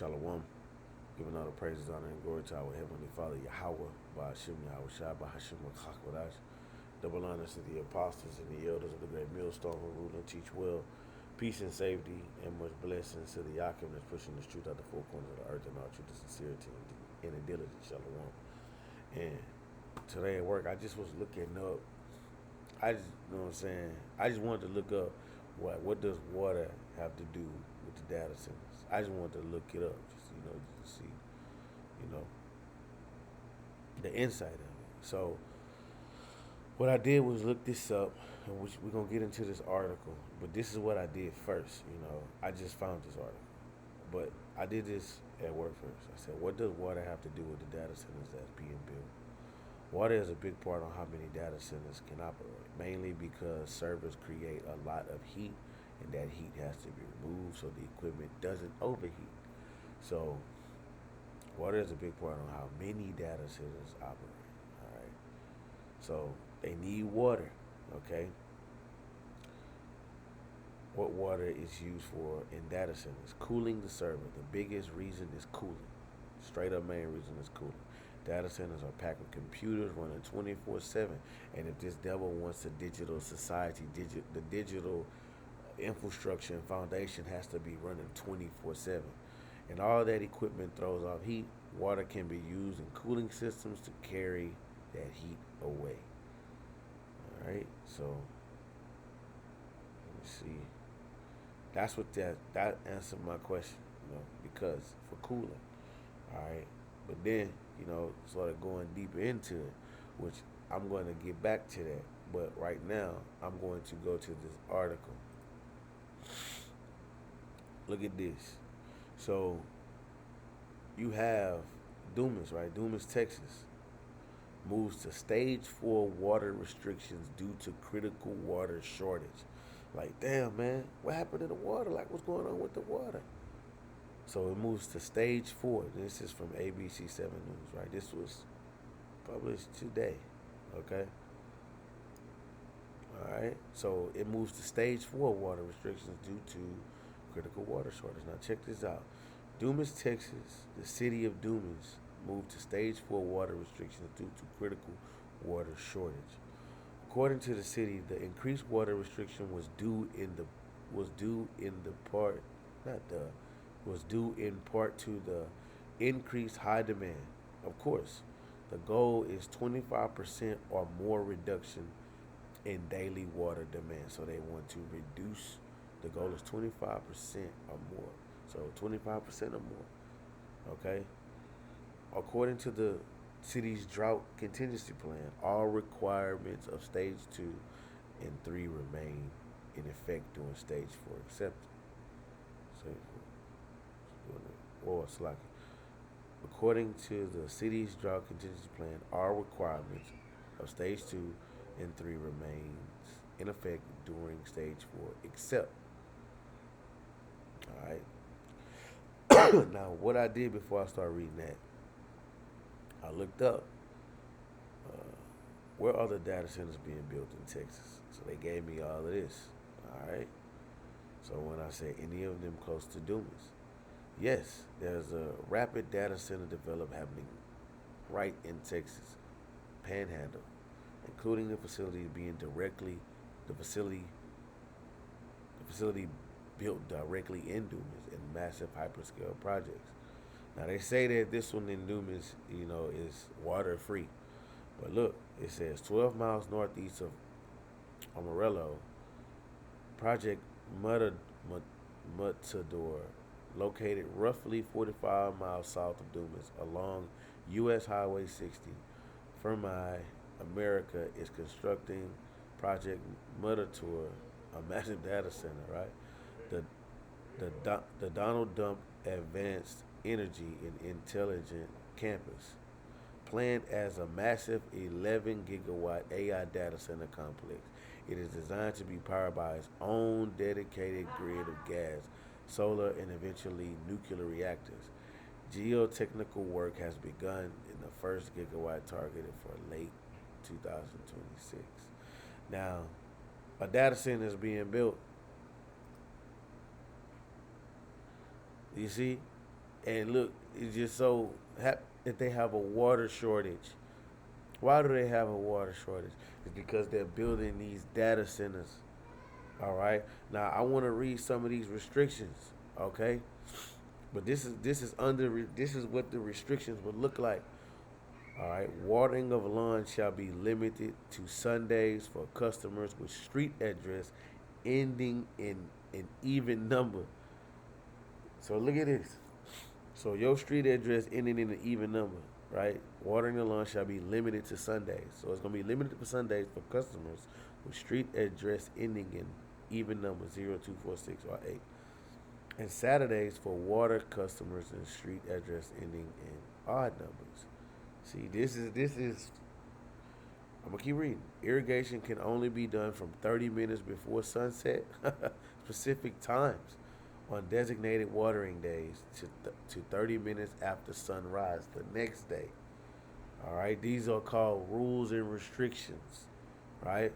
Shalom, giving all the praises, honor, and glory to our Heavenly Father, Yahweh, Ba'ashim Yahweh Shai, Ba'ashim Chakwadash. Double honors to the apostles and the elders of the great millstone who rule and teach well, peace and safety, and much blessings to the Yakim that's pushing this truth out the four corners of the earth and all truth and sincerity and diligence. Shalom. And today at work, I just was looking up. I just, you know what I'm saying? I just wanted to look up what does water have to do with the data centers. I just wanted to look it up, just to see, you know, the insight of it. So what I did was look this up, and we're gonna get into this article. But this is what I did first. I just found this article, but I did this at work first. I said, what does water have to do with the data centers that's being built? Water is a big part on how many data centers can operate, mainly because servers create a lot of heat, and that heat has to be removed so the equipment doesn't overheat. So, water is a big part on how many data centers operate. All right. So they need water. Okay. What water is used for in data centers? Cooling the server. The biggest reason is cooling. Straight up main reason is cooling. Data centers are packed with computers running 24/7. And if this devil wants a digital society, the digital infrastructure and foundation has to be running 24/7. And all that equipment throws off heat. Water can be used in cooling systems to carry that heat away. All right. So let me see. That's what that answered my question. Because for cooling. All right. But then, sort of going deeper into it, which I'm going to get back to that. But right now, I'm going to go to this article. Look at this. So you have Dumas, right? Dumas, Texas, moves to stage 4 water restrictions due to critical water shortage. Like, damn, man, what happened to the water? Like, what's going on with the water? So it moves to stage 4. This is from ABC 7 News, right? This was published today, okay? All right. So it moves to stage 4 water restrictions due to critical water shortage. Now check this out. Dumas, Texas, the city of Dumas, moved to stage 4 water restrictions due to critical water shortage. According to the city, the increased water restriction was due in part to the increased high demand. Of course, the goal is 25% or more reduction in daily water demand. So they want to reduce. The goal is 25% or more. So 25% or more. Okay. According to the city's drought contingency plan, all requirements of stage 2 and 3 remain in effect during stage 4, except Slack. According to the city's drought contingency plan, all requirements of stage 2 and 3 remains in effect during stage 4, except. All right. Now, what I did before I started reading that, I looked up uh, where are the data centers being built in Texas. So they gave me all of this. All right. So when I say any of them close to Dumas, yes, there's a rapid data center development happening right in Texas, Panhandle, including the facility, the facility built directly in Dumas in massive hyperscale projects. Now they say that this one in Dumas, is water free, but look, it says 12 miles northeast of Amarillo, Project Matador, located roughly 45 miles south of Dumas along U.S. Highway 60. Fermi America is constructing Project Matador, a massive data center, right? The the Donald Dump Advanced Energy and Intelligent Campus, planned as a massive 11 gigawatt AI data center complex. It is designed to be powered by its own dedicated grid of gas, solar, and eventually nuclear reactors. Geotechnical work has begun in the first gigawatt targeted for late 2026. Now, a data center is being built. You see, And look, it's just so that they have a water shortage. Why do they have a water shortage? It's because they're building these data centers. All right. Now I want to read some of these restrictions. Okay. But this is what the restrictions would look like. All right. Watering of lawns shall be limited to Sundays for customers with street address ending in an even number. So look at this. So your street address ending in an even number, right? Watering the lawn shall be limited to Sundays. So it's gonna be limited for Sundays for customers with street address ending in even number 0246 or 8. And Saturdays for water customers and street address ending in odd numbers. See, this is I'm gonna keep reading. Irrigation can only be done from 30 minutes before sunset, specific times, on designated watering days to 30 minutes after sunrise the next day. All right, these are called rules and restrictions, right?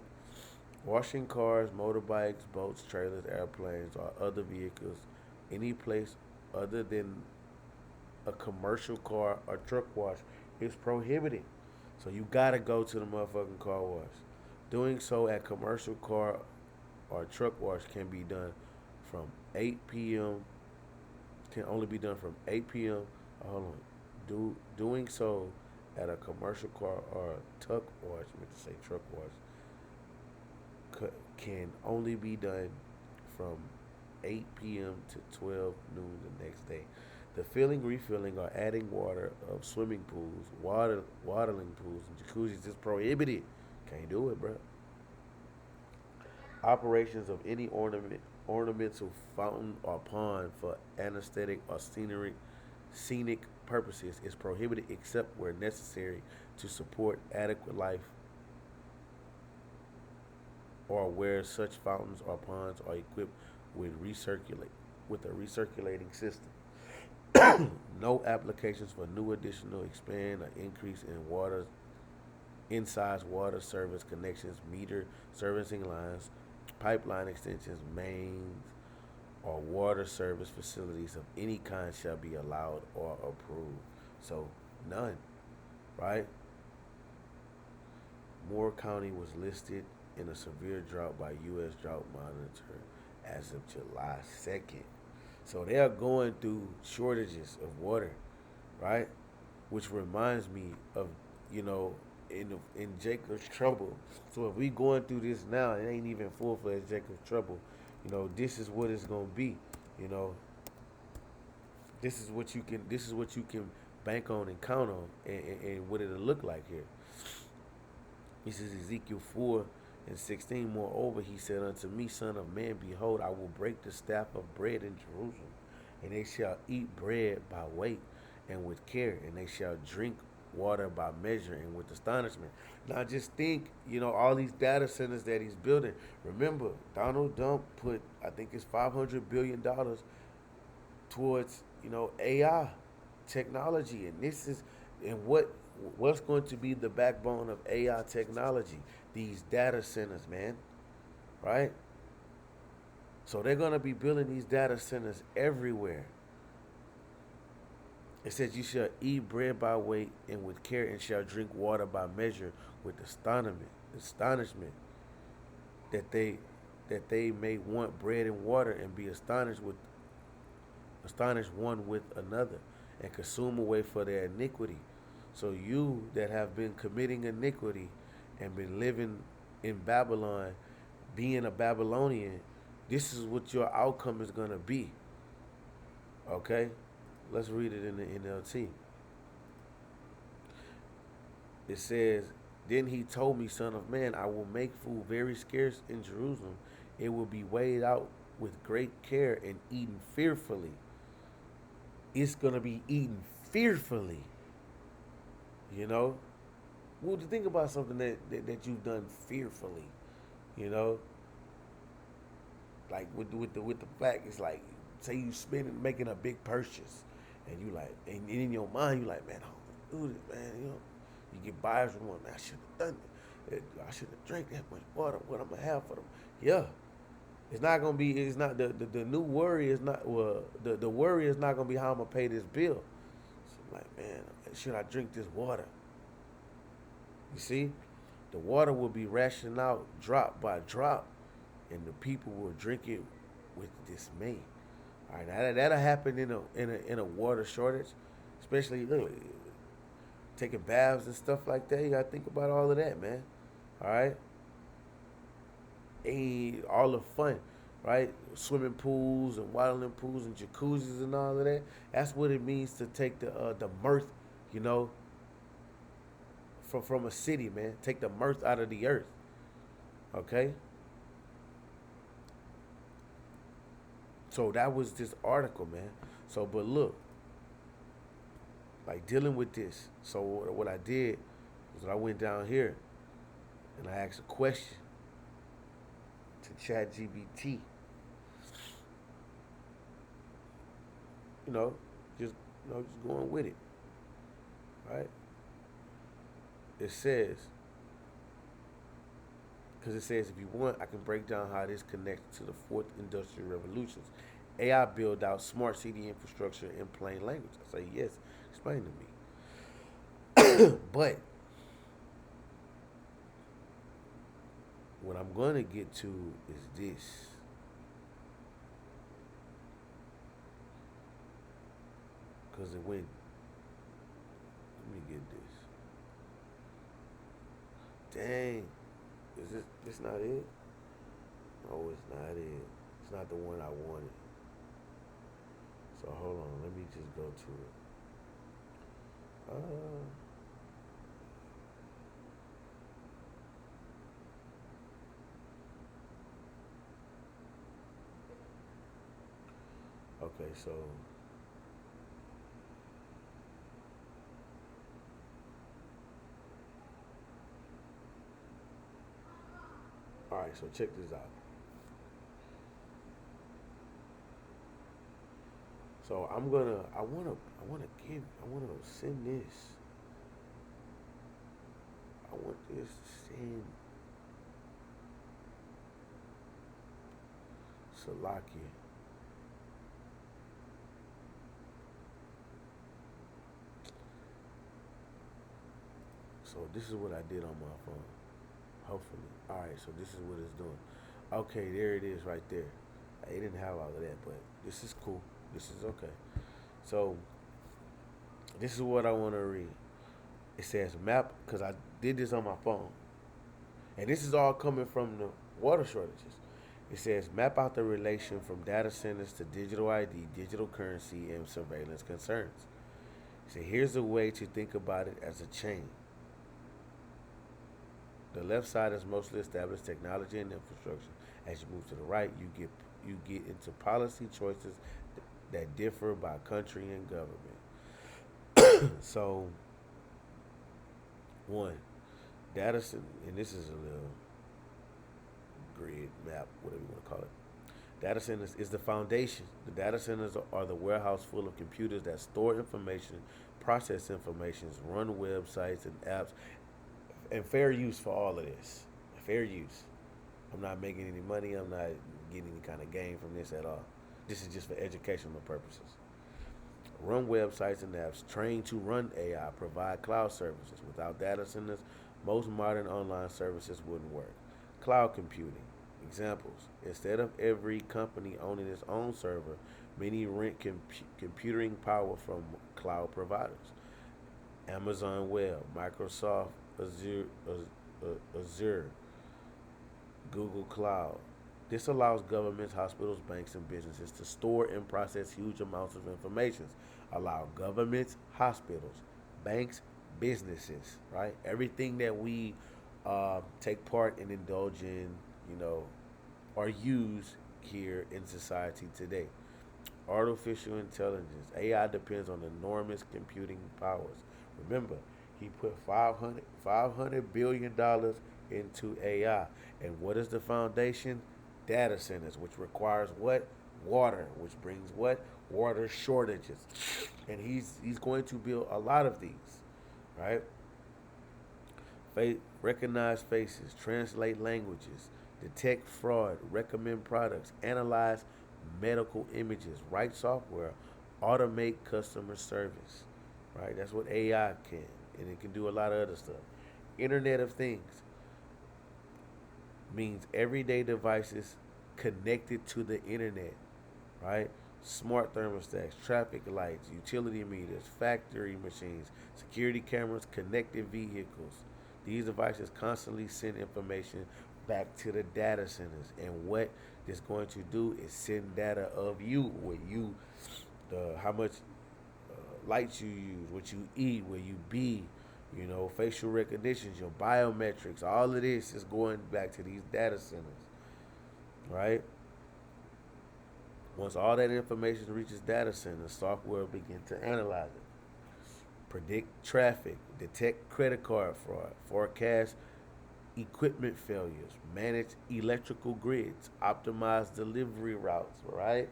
Washing cars, motorbikes, boats, trailers, airplanes, or other vehicles, any place other than a commercial car or truck wash is prohibited. So you gotta go to the motherfucking car wash. Doing so at commercial car or truck wash can be done from 8 p.m. Can only be done from 8 p.m. Hold on. Doing so at a commercial car or truck wash, I meant to say truck wash, can only be done from 8 p.m. to 12 noon the next day. The filling, refilling, or adding water of swimming pools, watering pools, and jacuzzis is prohibited. Can't do it, bro. Operations of any ornamental fountain or pond for anesthetic or scenic purposes is prohibited except where necessary to support adequate life or where such fountains or ponds are equipped with a recirculating system. No applications for new additional expand or increase in water inside water service connections, meter servicing lines, pipeline extensions, mains, or water service facilities of any kind shall be allowed or approved. So none, right? Moore County was listed in a severe drought by U.S. Drought Monitor as of July 2nd. So they are going through shortages of water, right? Which reminds me of, you know, in Jacob's trouble. So if we going through this now, it ain't even full fledged Jacob's trouble. You know, this is what it's gonna be. You know, this is what you can bank on and count on, and what it'll look like here. This is Ezekiel 4:16. Moreover, he said unto me, Son of man, behold, I will break the staff of bread in Jerusalem, and they shall eat bread by weight and with care, and they shall drink water by measure and with astonishment. Now just think, you know, all these data centers that he's building. Remember, Donald Trump put, I think it's $500 billion towards, you know, AI technology, and this is, and what's going to be the backbone of AI technology? These data centers, man, right? So they're gonna be building these data centers everywhere. It says, "You shall eat bread by weight and with care, and shall drink water by measure with astonishment that they may want bread and water and be astonished one with another, and consume away for their iniquity." So you that have been committing iniquity and been living in Babylon, being a Babylonian, this is what your outcome is gonna be. Okay? Let's read it in the NLT. It says, Then he told me, Son of man, I will make food very scarce in Jerusalem. It will be weighed out with great care and eaten fearfully. It's going to be eaten fearfully. You know? Well, to think about something that you've done fearfully, you know? Like with the fact, it's like, say you spending making a big purchase, and you like, and in your mind you like, man, I don't do this, man. You know, you get buyer's remorse. Man, I should have done it. I should have drank that much water. What I'm gonna have for them? Yeah, It's not gonna be. It's not the new worry is not. Well, the worry is not gonna be how I'm gonna pay this bill. So I'm like, man, should I drink this water? You see, the water will be rationed out drop by drop, and the people will drink it with dismay. All right, now that'll happen in a water shortage, especially look, taking baths and stuff like that. You gotta think about all of that, man. All right, all the fun, right? Swimming pools and waddling pools and jacuzzis and all of that. That's what it means to take the mirth, you know, from a city, man. Take the mirth out of the earth. Okay. So that was this article, man. So, but look, like dealing with this. So what I did was I went down here and I asked a question to ChatGPT. You know, just going with it, right? It says, because it says if you want, I can break down how this connects to the fourth industrial revolutions. AI build out smart city infrastructure in plain language. I say yes. Explain to me. But what I'm going to get to is this. Because it went, let me get this. Dang. Is this not it? No, it's not it. It's not the one I wanted. So hold on. Let me just go to it. Okay, so all right, so check this out. So I wanna send this. I want this to send Salakia. So this is what I did on my phone. Hopefully. All right, so this is what it's doing. Okay, there it is right there. It didn't have all of that, but this is cool. This is okay. So this is what I want to read. It says map because I did this on my phone, and this is all coming from the water shortages. It says map out the relation from data centers to digital ID, digital currency, and surveillance concerns. So here's a way to think about it as a chain. The left side is mostly established technology and infrastructure. As you move to the right, you get into policy choices that differ by country and government. So one data center, and this is a little grid map, whatever you want to call it. Data centers is the foundation. The data centers are the warehouse full of computers that store information, process information, run websites and apps, and fair use for all of this. Fair use. I'm not making any money. I'm not getting any kind of gain from this at all. This is just for educational purposes. Run websites and apps trained to run AI, provide cloud services. Without data centers, most modern online services wouldn't work. Cloud computing. Examples. Instead of every company owning its own server, many rent computing power from cloud providers. Amazon Web, Microsoft Azure, Google Cloud. This allows governments, hospitals, banks, and businesses to store and process huge amounts of information. Allow governments, hospitals, banks, businesses, right? Everything that we take part and indulge in, you know, or use here in society today. Artificial intelligence. AI depends on enormous computing powers. Remember, he put $500 billion into AI. And what is the foundation? Data centers, which requires what? Water, which brings what? Water shortages. And he's going to build a lot of these, right? Recognize faces, translate languages, detect fraud, recommend products, analyze medical images, write software, automate customer service. Right? That's what AI can, and it can do a lot of other stuff. Internet of Things means everyday devices connected to the internet, right? Smart thermostats, traffic lights, utility meters, factory machines, security cameras, connected vehicles. These devices constantly send information back to the data centers. And what it's going to do is send data of you, what you, how much lights you use, what you eat, where you be, facial recognitions, your biometrics, all of this is going back to these data centers, right? Once all that information reaches data centers, software will begin to analyze it, predict traffic, detect credit card fraud, forecast equipment failures, manage electrical grids, optimize delivery routes, right?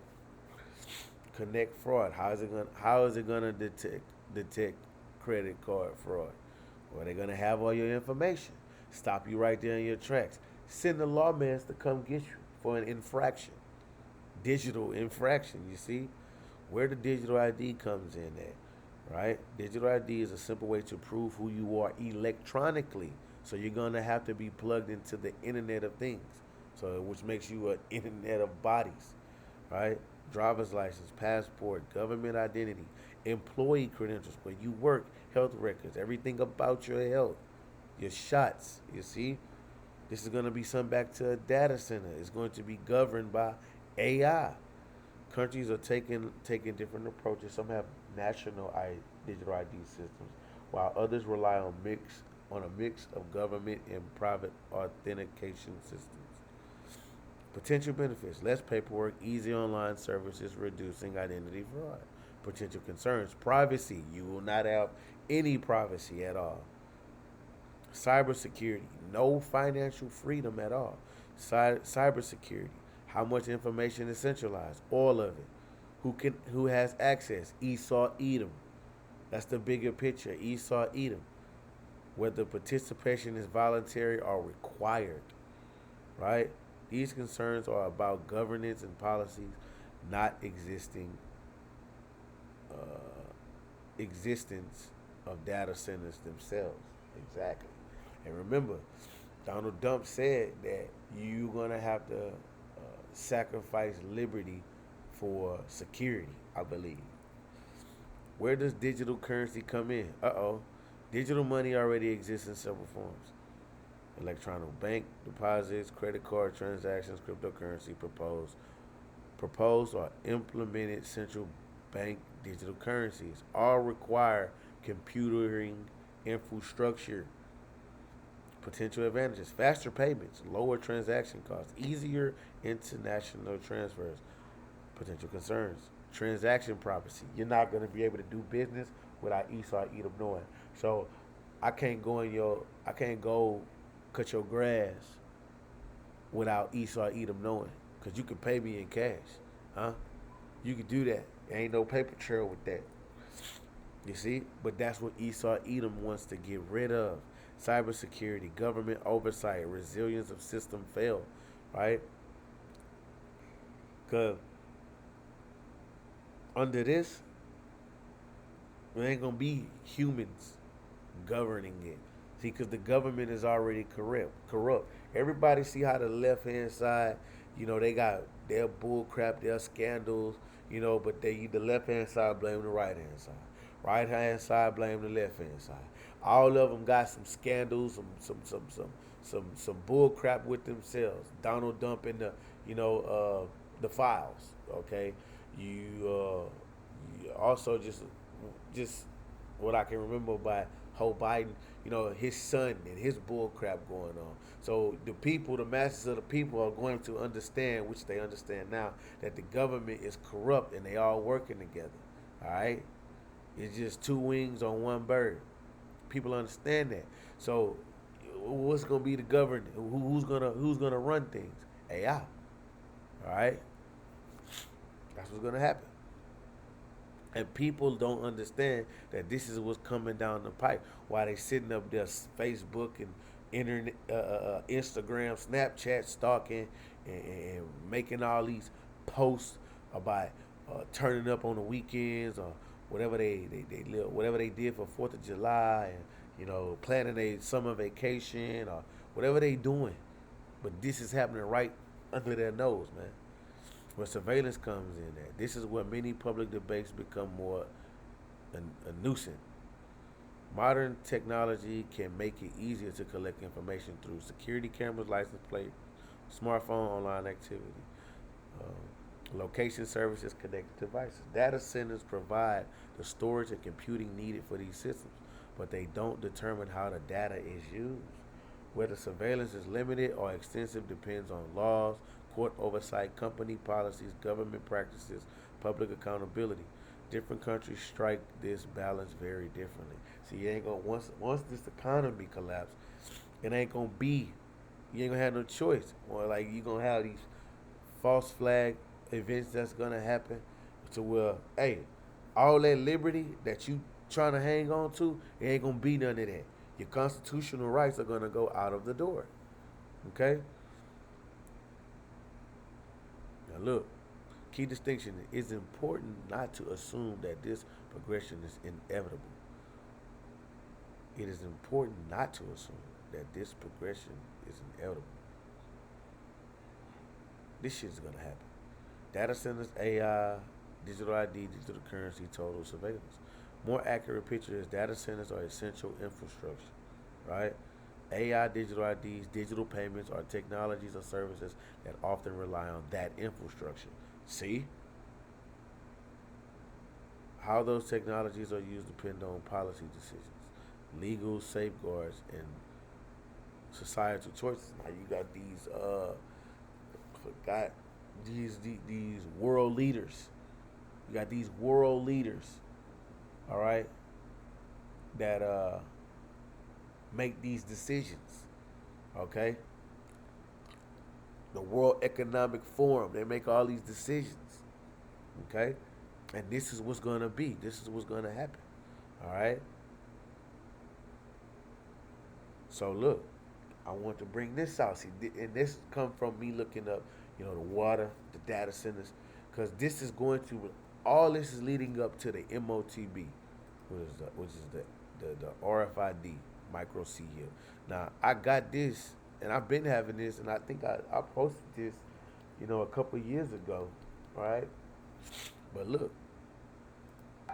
Connect fraud. How is it gonna detect credit card fraud? Well, they're gonna have all your information. Stop you right there in your tracks. Send the lawman to come get you for an infraction. Digital infraction, you see? Where the digital ID comes in at, right? Digital ID is a simple way to prove who you are electronically. So you're gonna have to be plugged into the Internet of Things. So which makes you an Internet of Bodies, right? Driver's license, passport, government identity, employee credentials, where you work, health records, everything about your health, your shots. You see, this is going to be sent back to a data center. It's going to be governed by AI. Countries are taking different approaches. Some have digital ID systems, while others rely on a mix of government and private authentication systems. Potential benefits: less paperwork, easy online services, reducing identity fraud. Potential concerns: privacy. You will not have any privacy at all. Cybersecurity: no financial freedom at all. Cybersecurity: how much information is centralized? All of it. Who has access? Esau Edom. That's the bigger picture. Esau Edom. Whether participation is voluntary or required, right? These concerns are about governance and policies, not uh, existence of data centers themselves. Exactly. And remember, Donald Trump said that you're gonna have to sacrifice liberty for security. I believe. Where does digital currency come in? Digital money already exists in several forms: electronic bank deposits, credit card transactions, cryptocurrency. Proposed or implemented central bank digital currencies all require computering infrastructure. Potential advantages: faster payments, lower transaction costs, easier international transfers. Potential concerns: transaction privacy. You're not going to be able to do business without Esau Edom knowing. So I can't go cut your grass without Esau Edom knowing, because you can pay me in cash, huh? You can do that. There ain't no paper trail with that. You see? But that's what Esau Edom wants to get rid of. Cybersecurity, government oversight, resilience of system fail, right? Because under this, there ain't gonna be humans governing it. See, because the government is already corrupt. Everybody see how the left hand side, they got their bull crap, their scandals, but the left hand side blame the right hand side. Right hand side blame the left hand side. All of them got some scandals, some bull crap with themselves. Donald dumping the files. Okay, you, you also just what I can remember by Joe Biden, his son and his bull crap going on. So the people, the masses of the people are going to understand, which they understand now, that the government is corrupt and they all working together. All right? It's just two wings on one bird. People understand that. So what's gonna be the government? Who's gonna run things? AI. All right? That's what's gonna happen. And people don't understand that this is what's coming down the pipe. While they sitting up there Facebook internet, Instagram, Snapchat stalking, and making all these posts about turning up on the weekends or whatever they live, whatever they did for Fourth of July, and planning a summer vacation or whatever they doing. But this is happening right under their nose, man. Where surveillance comes in at. This is where many public debates become more a nuisance. Modern technology can make it easier to collect information through security cameras, license plate, smartphone, online activity, location services, connected devices. Data centers provide the storage and computing needed for these systems, but they don't determine how the data is used. Whether surveillance is limited or extensive depends on laws, court oversight, company policies, government practices, public accountability. Different countries strike this balance very differently. See, you ain't gonna once this economy collapse, it ain't gonna be. You ain't gonna have no choice. Or like you gonna have these false flag events that's gonna happen to where, hey, all that liberty that you trying to hang on to, it ain't gonna be none of that. Your constitutional rights are gonna go out of the door. Okay? Now look, key distinction: it's important not to assume that this progression is inevitable. It is important not to assume that this progression is inevitable. This shit is gonna happen. Data centers, AI, digital ID, digital currency, total surveillance. More accurate picture is data centers are essential infrastructure, right? AI, digital IDs, digital payments are technologies or services that often rely on that infrastructure. See? How those technologies are used depend on policy decisions, legal safeguards, and societal choices. Now you got these forgot these world leaders. You got these world leaders, all right, that make these decisions. Okay? The World Economic Forum, they make all these decisions. Okay? And this is what's gonna be. This is what's gonna happen. All right? So look, I want to bring this out. See, and this come from me looking up, the water, the data centers, because this is going to, all this is leading up to the MOTB, which is the RFID micro C here. Now I got this, and I've been having this, and I think I posted this, a couple years ago, right? But look,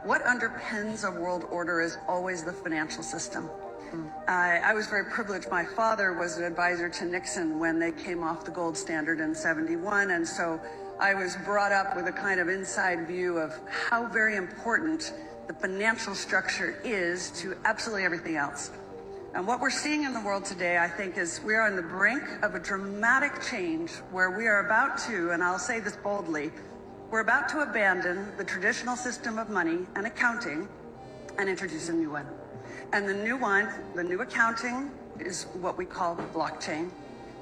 what underpins a world order is always the financial system. I was very privileged. My father was an advisor to Nixon when they came off the gold standard in '71. And so I was brought up with a kind of inside view of how very important the financial structure is to absolutely everything else. And what we're seeing in the world today, I think, is we are on the brink of a dramatic change where we are about to, and I'll say this boldly, we're about to abandon the traditional system of money and accounting and introduce a new one. And the new one, the new accounting, is what we call blockchain.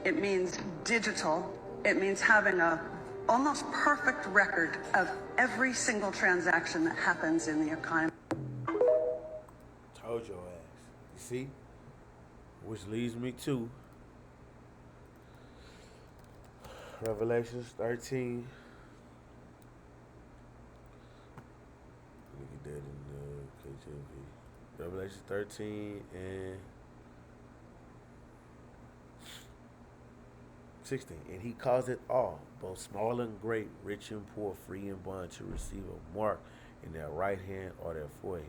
It means digital. It means having a almost perfect record of every single transaction that happens in the economy. Told your ass. You see? Which leads me to Revelations 13. Let me get that in the KJV. Revelation 13 and 16. And he caused it all, both small and great, rich and poor, free and bond, to receive a mark in their right hand or their forehead,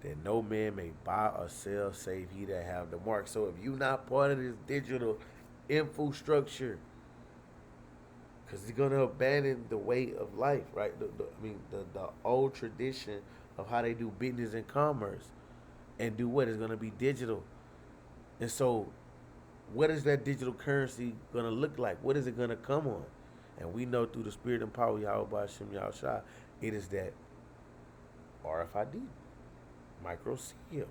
that no man may buy or sell save he that have the mark. So if you're not part of this digital infrastructure, because he's going to abandon the way of life, right? The old tradition of how they do business and commerce, and do what is going to be digital. And so what is that digital currency going to look like? What is it going to come on? And we know through the spirit and power of Yahweh Hashem Yahushua, it is that RFID, micro seal,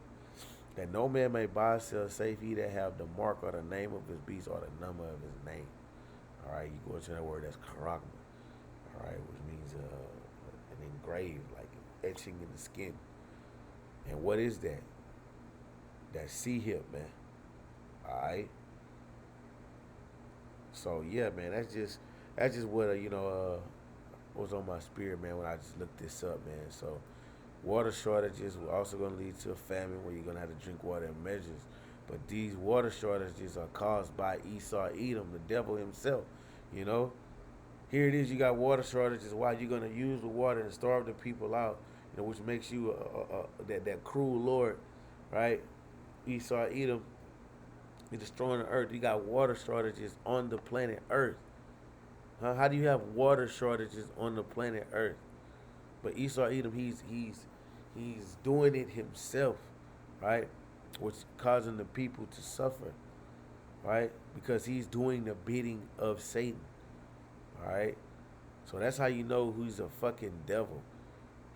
that no man may buy or sell save he that have the mark or the name of his beast or the number of his name. All right, you go into that word, that's karagma, all right, which means an engraved, like etching in the skin. And what is that? That C hip, man. All right. So yeah, man, that's just what was on my spirit, man, when I just looked this up, man. So water shortages were also going to lead to a famine where you're going to have to drink water in measures. But these water shortages are caused by Esau Edom, the devil himself. You know, here it is, you got water shortages. Why you going to use the water and starve the people out? Which makes you that cruel Lord, right? Esau Edom, you're destroying the earth. You got water shortages on the planet Earth. Huh? How do you have water shortages on the planet Earth? But Esau Edom, he's doing it himself, right? Which causing the people to suffer, right? Because he's doing the bidding of Satan, all right? So that's how you know who's a fucking devil.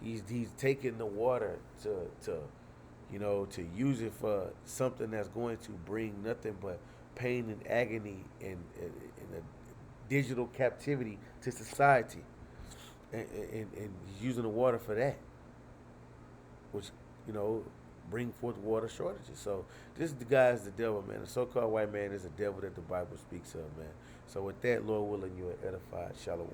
He's taking the water to use it for something that's going to bring nothing but pain and agony and a digital captivity to society, and he's using the water for that, which you know bring forth water shortages. So this guy is the devil, man. The so-called white man is the devil that the Bible speaks of, man. So with that, Lord willing, you are edified. Shalom.